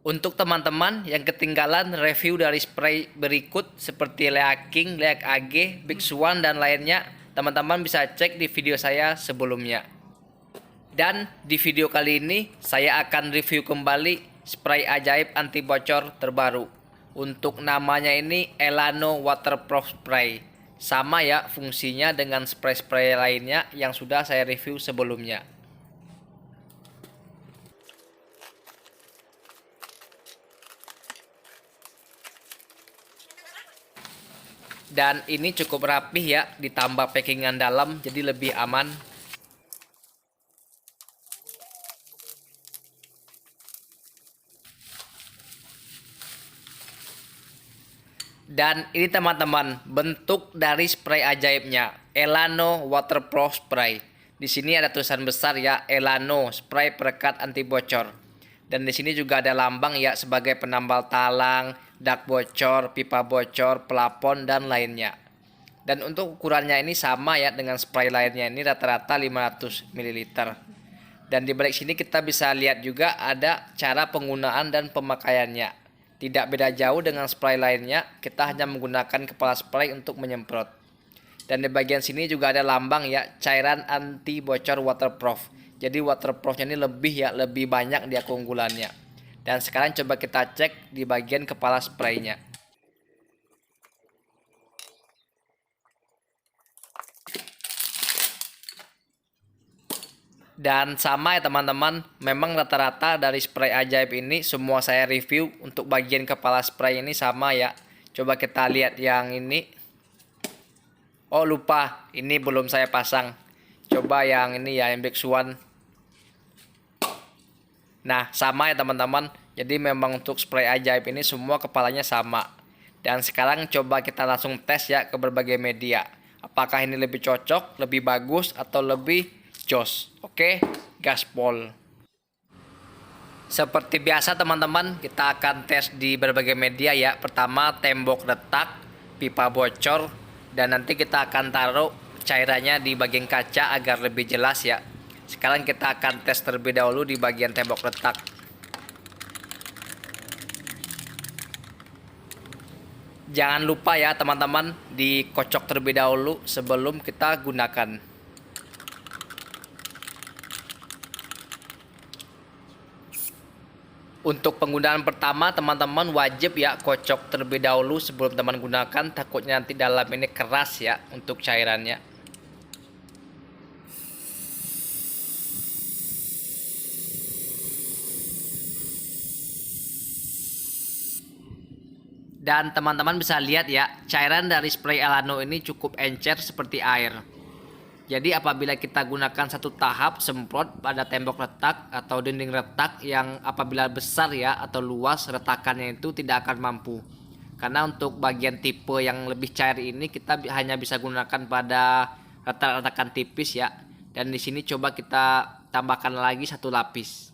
Untuk teman-teman yang ketinggalan review dari spray berikut seperti Lea King, Lea AG, Big Swan dan lainnya, teman-teman bisa cek di video saya sebelumnya. Dan di video kali ini saya akan review kembali spray ajaib anti bocor terbaru. Untuk namanya ini Elano Waterproof Spray. Sama ya fungsinya dengan spray-spray lainnya yang sudah saya review sebelumnya. Dan ini cukup rapih ya, ditambah packingan dalam jadi lebih aman. Dan ini teman-teman, bentuk dari spray ajaibnya, Elano Waterproof Spray. Di sini ada tulisan besar ya, Elano spray perekat anti bocor. Dan di sini juga ada lambang ya sebagai penambal talang, dak bocor, pipa bocor, pelapon dan lainnya. Dan untuk ukurannya ini sama ya dengan spray lainnya, ini rata-rata 500 ml. Dan di balik sini kita bisa lihat juga ada cara penggunaan dan pemakaiannya. Tidak beda jauh dengan spray lainnya, kita hanya menggunakan kepala spray untuk menyemprot. Dan di bagian sini juga ada lambang ya, cairan anti bocor waterproof. Jadi waterproofnya ini lebih banyak dia keunggulannya. Dan sekarang coba kita cek di bagian kepala spraynya. Dan sama ya teman-teman, memang rata-rata dari spray ajaib ini semua saya review. Untuk bagian kepala spray ini sama ya. Coba kita lihat yang ini. Oh lupa, ini belum saya pasang. Coba yang ini ya, yang Big Swan. Nah sama ya teman-teman. Jadi memang untuk spray ajaib ini semua kepalanya sama. Dan sekarang coba kita langsung tes ya ke berbagai media. Apakah ini lebih cocok, lebih bagus, atau lebih jos. Oke, gaspol. Seperti biasa teman-teman, kita akan tes di berbagai media ya. Pertama tembok retak, pipa bocor, dan nanti kita akan taruh cairannya di bagian kaca agar lebih jelas ya. Sekarang kita akan tes terlebih dahulu di bagian tembok retak. Jangan lupa ya teman-teman, dikocok terlebih dahulu sebelum kita gunakan. Untuk penggunaan pertama teman-teman wajib ya kocok terlebih dahulu sebelum teman gunakan, takutnya nanti dalam ini keras ya untuk cairannya. Dan teman-teman bisa lihat ya, cairan dari spray Elano ini cukup encer seperti air. Jadi apabila kita gunakan satu tahap semprot pada tembok retak atau dinding retak yang apabila besar ya atau luas, retakannya itu tidak akan mampu. Karena untuk bagian tipe yang lebih cair ini kita hanya bisa gunakan pada retak-retakan tipis ya. Dan di sini coba kita tambahkan lagi satu lapis.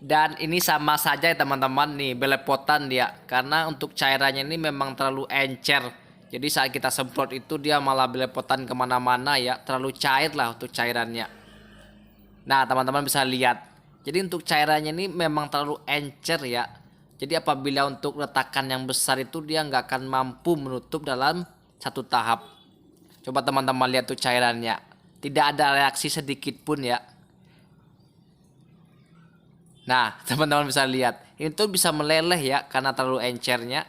Dan ini sama saja ya teman-teman nih, belepotan dia. Karena untuk cairannya ini memang terlalu encer. Jadi saat kita semprot itu dia malah belepotan kemana-mana ya. Terlalu cair lah untuk cairannya. Nah teman-teman bisa lihat. Jadi untuk cairannya ini memang terlalu encer ya. Jadi apabila untuk retakan yang besar itu dia nggak akan mampu menutup dalam satu tahap. Coba teman-teman lihat tuh cairannya. Tidak ada reaksi sedikit pun ya. Nah, teman-teman bisa lihat, ini tuh bisa meleleh ya karena terlalu encernya.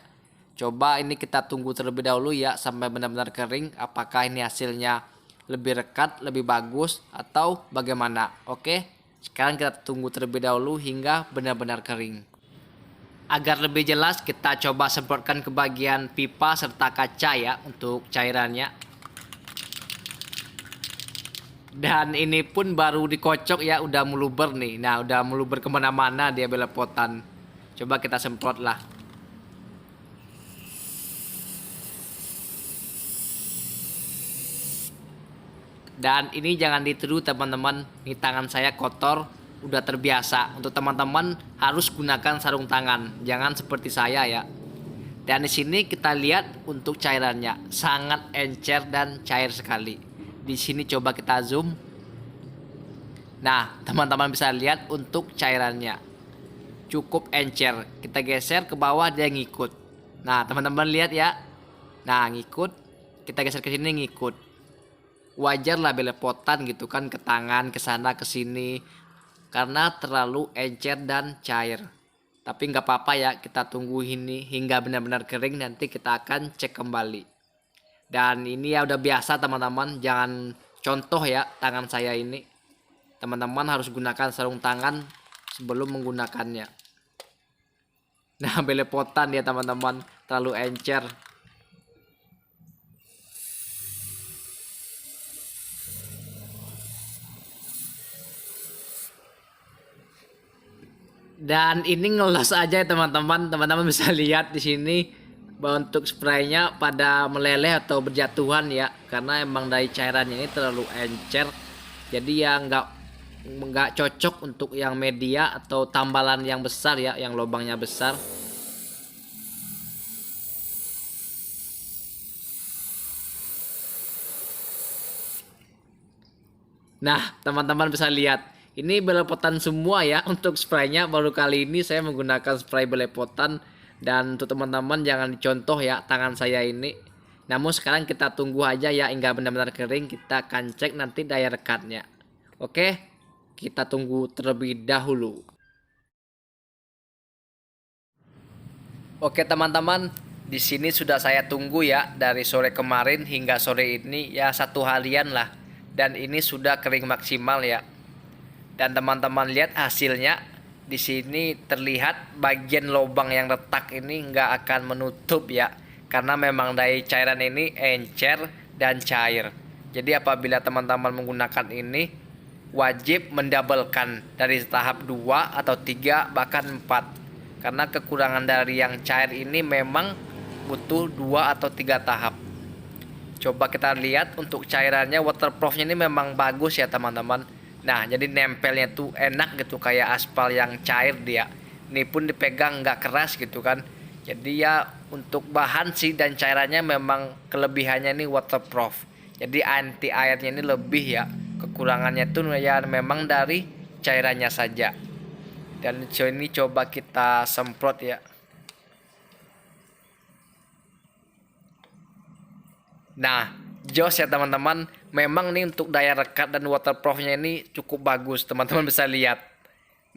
Coba ini kita tunggu terlebih dahulu ya sampai benar-benar kering. Apakah ini hasilnya lebih rekat, lebih bagus atau bagaimana? Oke, sekarang kita tunggu terlebih dahulu hingga benar-benar kering. Agar lebih jelas kita coba semprotkan ke bagian pipa serta kaca ya untuk cairannya. Dan ini pun baru dikocok ya udah meluber nih. Nah udah meluber kemana-mana dia belepotan. Coba kita semprot lah. Dan ini jangan ditiru teman-teman. Ini tangan saya kotor, udah terbiasa. Untuk teman-teman harus gunakan sarung tangan. Jangan seperti saya ya. Dan di sini kita lihat untuk cairannya sangat encer dan cair sekali. Di sini coba kita zoom. Nah, teman-teman bisa lihat untuk cairannya cukup encer. Kita geser ke bawah dia ngikut. Nah, teman-teman lihat ya. Nah, ngikut. Kita geser ke sini ngikut. Wajar lah belepotan gitu kan ke tangan, ke sana, ke sini. Karena terlalu encer dan cair. Tapi nggak apa-apa ya, kita tunggu ini hingga benar-benar kering, nanti kita akan cek kembali. Dan ini ya udah biasa teman-teman, jangan contoh ya tangan saya ini. Teman-teman harus gunakan sarung tangan sebelum menggunakannya. Nah, belepotan ya teman-teman, terlalu encer. Dan ini ngelos aja ya teman-teman. Teman-teman bisa lihat di sini bahwa untuk spraynya pada meleleh atau berjatuhan ya, karena emang dari cairannya ini terlalu encer. Jadi ya nggak cocok untuk yang media atau tambalan yang besar ya, yang lubangnya besar. Nah, teman-teman bisa lihat ini belepotan semua ya untuk spraynya. Baru kali ini saya menggunakan spray belepotan. Dan untuk teman-teman jangan dicontoh ya tangan saya ini. Namun sekarang kita tunggu aja ya hingga benar-benar kering. Kita akan cek nanti daya rekatnya. Oke, kita tunggu terlebih dahulu. Oke teman-teman, di sini sudah saya tunggu ya dari sore kemarin hingga sore ini ya 1 harian lah. Dan ini sudah kering maksimal ya. Dan teman-teman lihat hasilnya. Di sini terlihat bagian lubang yang retak ini nggak akan menutup ya. Karena memang dari cairan ini encer dan cair. Jadi apabila teman-teman menggunakan ini wajib mendabelkan dari tahap 2 atau 3 bahkan 4. Karena kekurangan dari yang cair ini memang butuh 2 atau 3 tahap. Coba kita lihat untuk cairannya, waterproofnya ini memang bagus ya teman-teman. Nah, jadi nempelnya tuh enak gitu kayak aspal yang cair dia. Ini pun dipegang nggak keras gitu kan. Jadi ya untuk bahan sih dan cairannya memang kelebihannya ini waterproof. Jadi anti airnya ini lebih ya. Kekurangannya tuh ya memang dari cairannya saja. Dan ini coba kita semprot ya. Nah, jos ya teman-teman, memang nih untuk daya rekat dan waterproofnya ini cukup bagus. Teman-teman bisa lihat,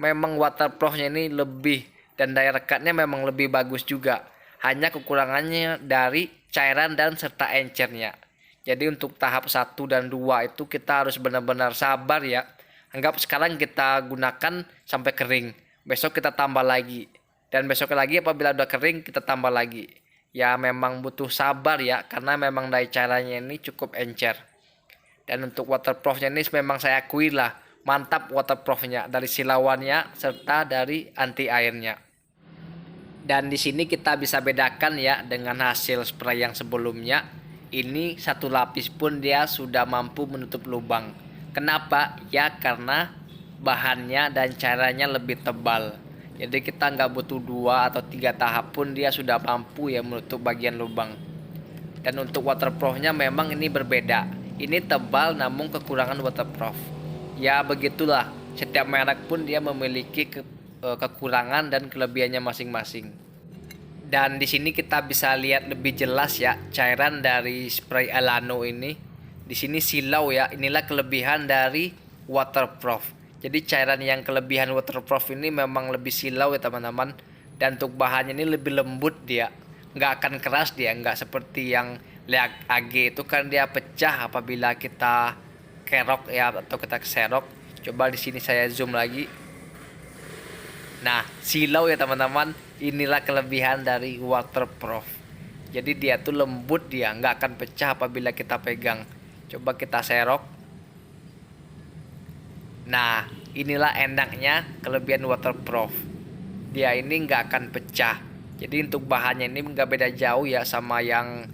memang waterproofnya ini lebih dan daya rekatnya memang lebih bagus juga. Hanya kekurangannya dari cairan dan serta encernya. Jadi untuk tahap 1 dan 2 itu kita harus benar-benar sabar ya. Anggap sekarang kita gunakan sampai kering. Besok kita tambah lagi. Dan besok lagi apabila udah kering kita tambah lagi. Ya memang butuh sabar ya, karena memang dari caranya ini cukup encer. Dan untuk waterproofnya ini memang saya akui lah mantap waterproofnya dari silauannya serta dari anti airnya. Dan di sini kita bisa bedakan ya dengan hasil spray yang sebelumnya. Ini satu lapis pun dia sudah mampu menutup lubang. Kenapa? Ya karena bahannya dan cairannya lebih tebal. Jadi kita nggak butuh 2 atau 3 tahap pun dia sudah mampu ya menutup bagian lubang. Dan untuk waterproofnya memang ini berbeda. Ini tebal namun kekurangan waterproof. Ya begitulah. Setiap merek pun dia memiliki kekurangan dan kelebihannya masing-masing. Dan di sini kita bisa lihat lebih jelas ya cairan dari spray Elano ini. Di sini silau ya. Inilah kelebihan dari waterproof. Jadi cairan yang kelebihan waterproof ini memang lebih silau ya teman-teman. Dan untuk bahannya ini lebih lembut dia. Nggak akan keras dia. Nggak seperti yang Leak AG itu kan dia pecah apabila kita kerok ya atau kita serok. Coba di sini saya zoom lagi. Nah, silau ya teman-teman. Inilah kelebihan dari waterproof. Jadi dia tuh lembut dia. Nggak akan pecah apabila kita pegang. Coba kita serok. Nah, inilah enaknya kelebihan waterproof. Dia ini nggak akan pecah. Jadi untuk bahannya ini nggak beda jauh ya sama yang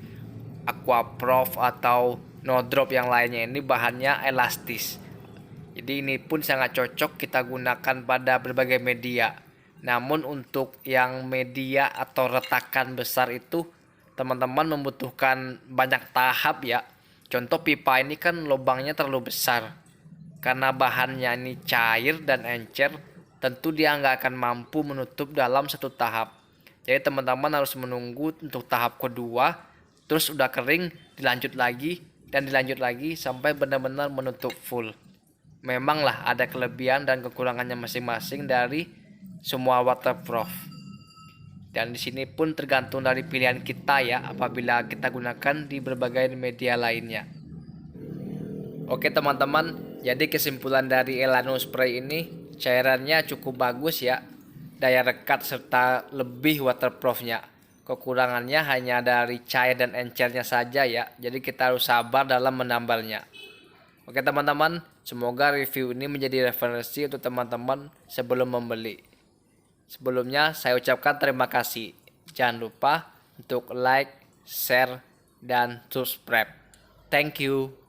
Aquaproof atau No Drop yang lainnya. Ini bahannya elastis. Jadi ini pun sangat cocok kita gunakan pada berbagai media. Namun untuk yang media atau retakan besar itu teman-teman membutuhkan banyak tahap ya. Contoh pipa ini kan lubangnya terlalu besar. Karena bahannya ini cair dan encer, tentu dia nggak akan mampu menutup dalam satu tahap. Jadi teman-teman harus menunggu untuk tahap kedua, terus udah kering, dilanjut lagi, dan dilanjut lagi sampai benar-benar menutup full. Memanglah ada kelebihan dan kekurangannya masing-masing dari semua waterproof. Dan di sini pun tergantung dari pilihan kita ya, apabila kita gunakan di berbagai media lainnya. Oke teman-teman, jadi kesimpulan dari Elano Spray ini, cairannya cukup bagus ya, daya rekat serta lebih waterproofnya. Kekurangannya hanya dari cair dan encernya saja ya, jadi kita harus sabar dalam menambalnya. Oke teman-teman, semoga review ini menjadi referensi untuk teman-teman sebelum membeli. Sebelumnya saya ucapkan terima kasih. Jangan lupa untuk like, share, dan subscribe. Thank you.